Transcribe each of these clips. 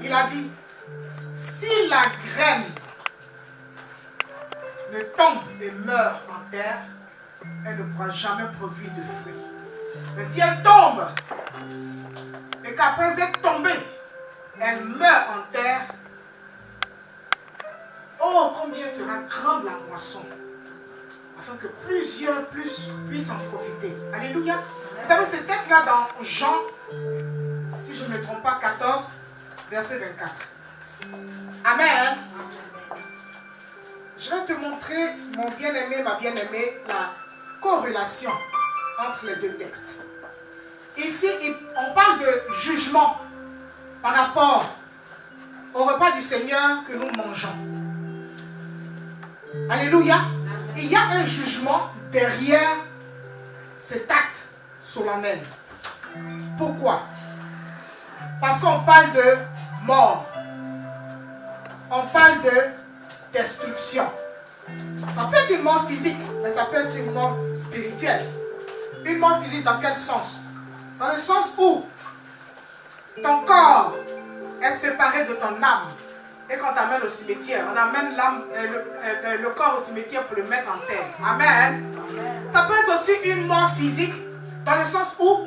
Il a dit, si la graine ne tombe et meurt en terre, elle ne pourra jamais produire de fruits. Mais si elle tombe et qu'après être tombée, elle meurt en terre, oh, combien sera grande la moisson, afin que plusieurs puissent en profiter. Alléluia. Vous savez ce texte-là dans Jean, si je ne me trompe pas, 14, verset 24. Amen. Je vais te montrer, mon bien-aimé, ma bien-aimée, la corrélation entre les deux textes. Ici, on parle de jugement par rapport au repas du Seigneur que nous mangeons. Alléluia. Il y a un jugement derrière cet acte solennel. Pourquoi? Parce qu'on parle de mort. On parle de destruction. Ça peut être une mort physique, mais ça peut être une mort spirituelle. Une mort physique dans quel sens? Dans le sens où ton corps est séparé de ton âme. Et quand on t'amène au cimetière, on amène le corps au cimetière pour le mettre en terre. Amen. Amen. Ça peut être aussi une mort physique dans le sens où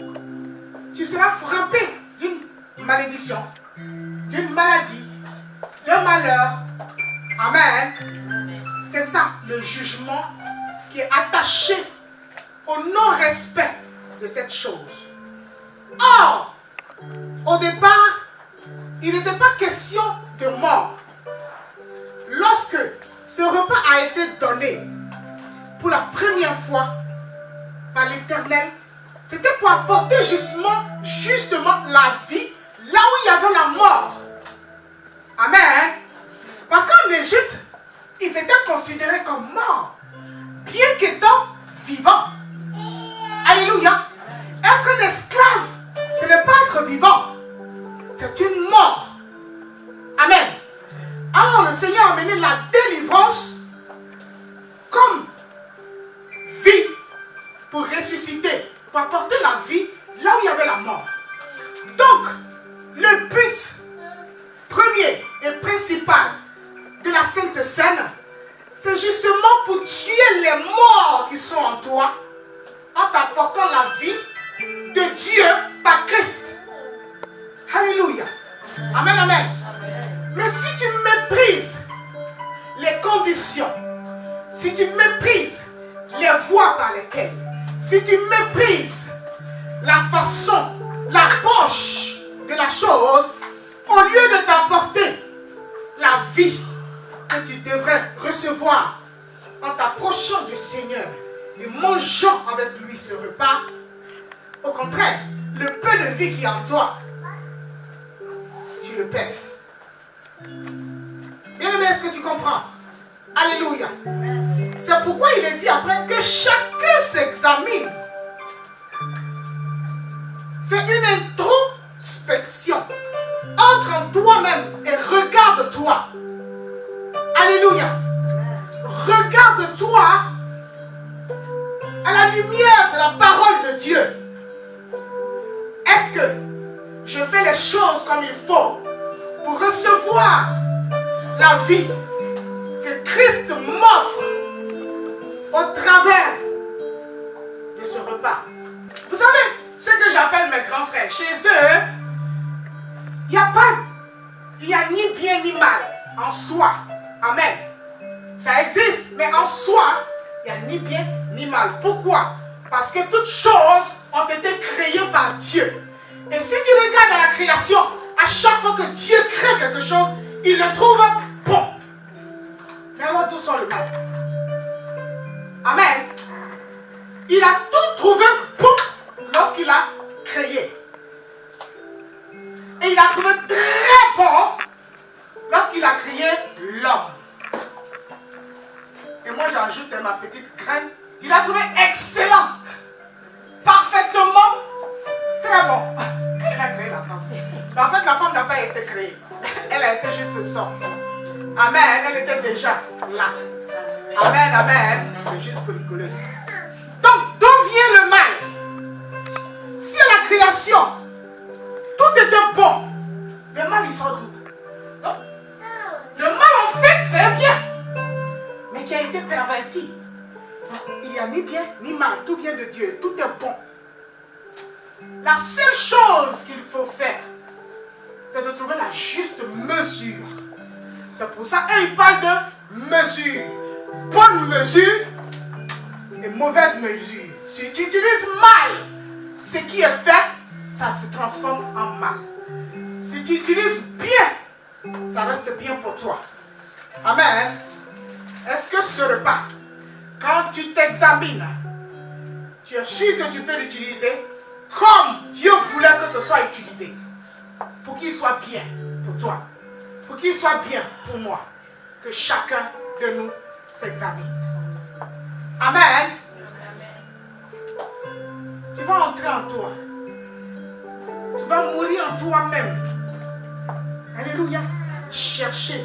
tu seras frappé d'une malédiction, d'une maladie, d'un malheur. Amen. Amen. C'est ça le jugement qui est attaché au non-respect de cette chose. Or, au départ, il n'était pas question de mort. Lorsque ce repas a été donné pour la première fois par l'Éternel, c'était pour apporter justement la vie là où il y avait la mort. Amen. Parce qu'en Égypte, ils étaient considérés comme morts, bien qu'étant vivants. Alléluia. Être un esclave, ce n'est pas être vivant, c'est une mort. Amen. Alors le Seigneur a amené la délivrance comme vie pour ressusciter, pour apporter la vie là où il y avait la mort. Donc, le but premier et principal de la Sainte Seine, c'est justement pour tuer les morts qui sont en toi en t'apportant la vie de Dieu par Christ. Alléluia. Amen, amen. Mais si tu méprises les conditions, si tu méprises les voies par lesquelles, si tu méprises la façon, l'approche de la chose, au lieu de t'apporter la vie que tu devrais recevoir en t'approchant du Seigneur et mangeant avec lui ce repas, au contraire, le peu de vie qui est en toi, tu le perds. Bien-aimé, est-ce que tu comprends? Alléluia. C'est pourquoi il est dit après que chacun s'examine. Fais une introspection. Entre en toi-même et regarde-toi. Alléluia. Regarde-toi à la lumière de la parole de Dieu. Est-ce que je fais les choses comme il faut pour recevoir la vie que Christ m'offre au travers de ce repas? Vous savez, ce que j'appelle mes grands frères, chez eux, il n'y a ni bien ni mal en soi. Amen. Ça existe, mais en soi, il n'y a ni bien ni mal. Pourquoi? Parce que toutes choses ont été créées par Dieu. Et si tu regardes dans la création, à chaque fois que Dieu crée quelque chose, il le trouve bon. Mais alors d'où sort le mal? Amen. Il a tout trouvé bon lorsqu'il a créé. Et il a trouvé très bon lorsqu'il a créé l'homme. Et moi j'ajoute ma petite graine. Il a trouvé excellent. Parfaitement très bon. Il a créé la femme. Mais en fait la femme n'a pas été créée. Elle a été juste sortie. Amen. Elle était déjà là. Amen, amen. C'est juste pour rigoler. Donc d'où vient le mal? Si à la création tout était bon, le mal il sort d'où? Non. Le mal, en fait, c'est un bien, mais qui a été perverti. Il n'y a ni bien ni mal, tout vient de Dieu, tout est bon. La seule chose qu'il faut faire, c'est de trouver la juste mesure. C'est pour ça qu'il parle de mesure. Bonne mesure et mauvaise mesure. Si tu utilises mal ce qui est fait, ça se transforme en mal. Si tu utilises bien, ça reste bien pour toi. Amen. Est-ce que ce repas, quand tu t'examines, tu es sûr que tu peux l'utiliser comme Dieu voulait que ce soit utilisé, pour qu'il soit bien pour toi, pour qu'il soit bien pour moi, que chacun de nous s'examine. Amen. Tu vas entrer en toi. Tu vas mourir en toi-même. Alléluia. Chercher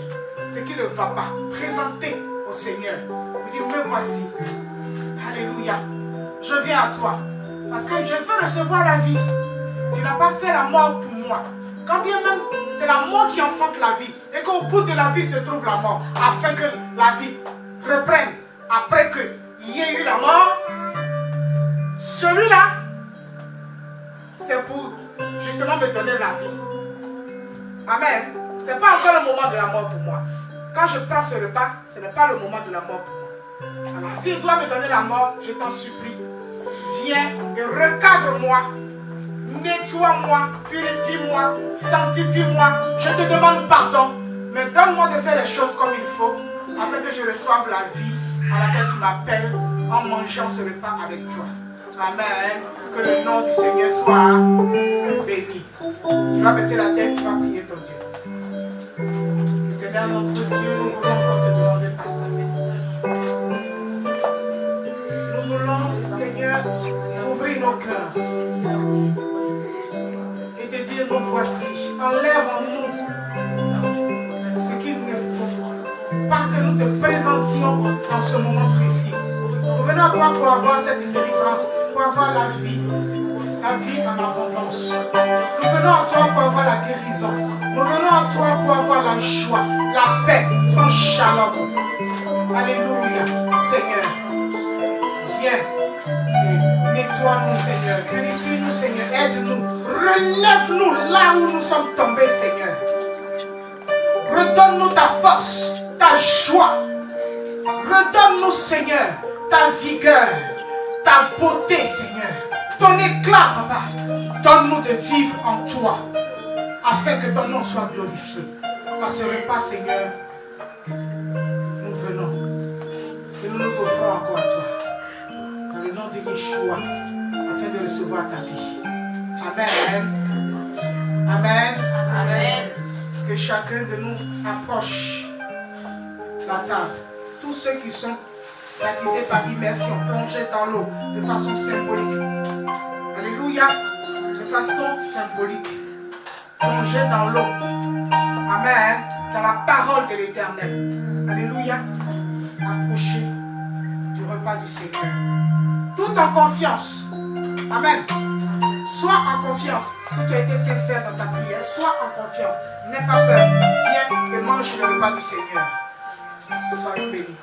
ce qui ne va pas. Présenter au Seigneur. Vous dites, me voici. Alléluia. Je viens à toi. Parce que je veux recevoir la vie. Tu n'as pas fait la mort pour moi. Quand bien même, c'est la mort qui enfante la vie. Et qu'au bout de la vie se trouve la mort. Afin que la vie reprenne. Après qu'il y ait eu la mort. Celui-là, c'est pour justement me donner la vie. Amen. Ce n'est pas encore le moment de la mort pour moi. Quand je prends ce repas, ce n'est pas le moment de la mort pour moi. Alors, s'il doit me donner la mort, je t'en supplie. Viens et recadre-moi. Nettoie-moi, purifie-moi, sanctifie-moi. Je te demande pardon. Mais donne-moi de faire les choses comme il faut, afin que je reçoive la vie à laquelle tu m'appelles en mangeant ce repas avec toi. Amen. Que le nom du Seigneur soit béni. Tu vas baisser la tête, tu vas prier ton Dieu. Éternel notre Dieu, nous voulons encore te demander pardon. Nous voulons, Seigneur, ouvrir nos cœurs et te dire, nous voici. Enlève en nous ce qu'il nous faut, pas que nous te présentions dans ce moment précis. Nous venons à toi pour avoir cette délivrance, pour avoir la vie en abondance. Nous venons à toi pour avoir la guérison. Nous venons à toi pour avoir la joie, la paix, ton shalom. Alléluia, Seigneur. Viens et nettoie-nous, Seigneur. Purifie-nous, Seigneur. Aide-nous. Relève-nous là où nous sommes tombés, Seigneur. Redonne-nous ta force, ta joie. Redonne-nous, Seigneur, ta vigueur, ta beauté, Seigneur, ton éclat, Papa. Donne-nous de vivre en toi, afin que ton nom soit glorifié. Par ce repas, Seigneur, nous venons et nous nous offrons encore à toi. Dans le nom de Yeshua, afin de recevoir ta vie. Amen. Amen. Amen. Que chacun de nous approche la table. Tous ceux qui sont baptisés par immersion, plongés dans l'eau de façon symbolique. Alléluia. De façon symbolique. Plongés dans l'eau. Amen. Dans la parole de l'Éternel. Alléluia. Approchez du repas du Seigneur. Tout en confiance. Amen. Sois en confiance. Si tu as été sincère dans ta prière, sois en confiance. N'aie pas peur. Viens et mange le repas du Seigneur. Soyez bénis.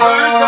Yes,